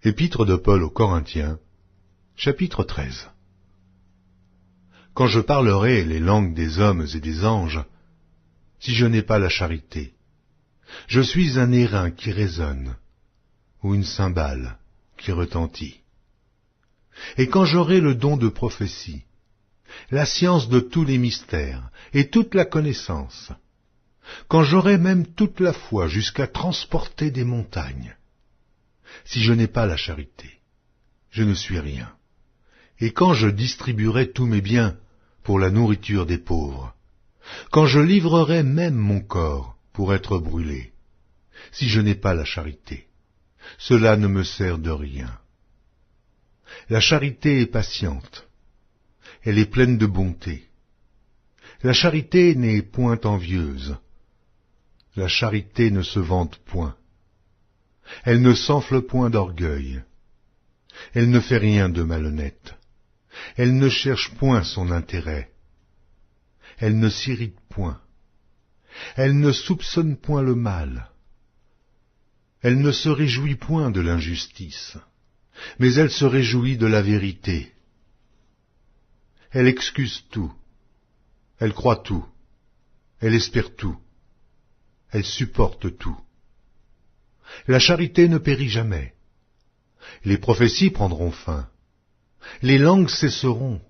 Épître de Paul aux Corinthiens, chapitre 13. Quand je parlerai les langues des hommes et des anges, si je n'ai pas la charité, je suis un airain qui résonne, ou une cymbale qui retentit. Et quand j'aurai le don de prophétie, la science de tous les mystères et toute la connaissance, quand j'aurai même toute la foi jusqu'à transporter des montagnes, si je n'ai pas la charité, je ne suis rien. Et quand je distribuerai tous mes biens pour la nourriture des pauvres, quand je livrerai même mon corps pour être brûlé, si je n'ai pas la charité, cela ne me sert de rien. La charité est patiente, elle est pleine de bonté. La charité n'est point envieuse, la charité ne se vante point. Elle ne s'enfle point d'orgueil. Elle ne fait rien de malhonnête. Elle ne cherche point son intérêt. Elle ne s'irrite point. Elle ne soupçonne point le mal. Elle ne se réjouit point de l'injustice, mais elle se réjouit de la vérité. Elle excuse tout. Elle croit tout. Elle espère tout. Elle supporte tout. La charité ne périt jamais. Les prophéties prendront fin. Les langues cesseront.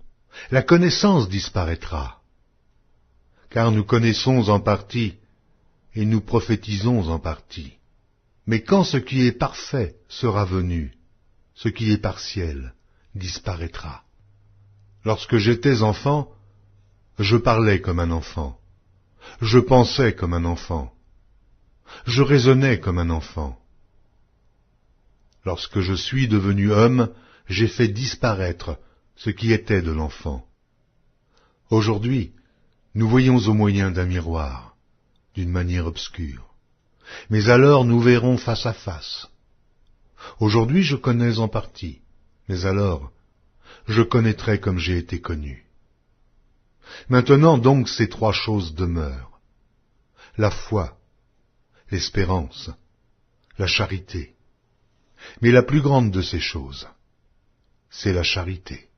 La connaissance disparaîtra. Car nous connaissons en partie et nous prophétisons en partie. Mais quand ce qui est parfait sera venu, ce qui est partiel disparaîtra. Lorsque j'étais enfant, je parlais comme un enfant. Je pensais comme un enfant. Je raisonnais comme un enfant. Lorsque je suis devenu homme, j'ai fait disparaître ce qui était de l'enfant. Aujourd'hui, nous voyons au moyen d'un miroir, d'une manière obscure. Mais alors nous verrons face à face. Aujourd'hui je connais en partie, mais alors je connaîtrai comme j'ai été connu. Maintenant donc ces trois choses demeurent: la foi, l'espérance, la charité. Mais la plus grande de ces choses, c'est la charité.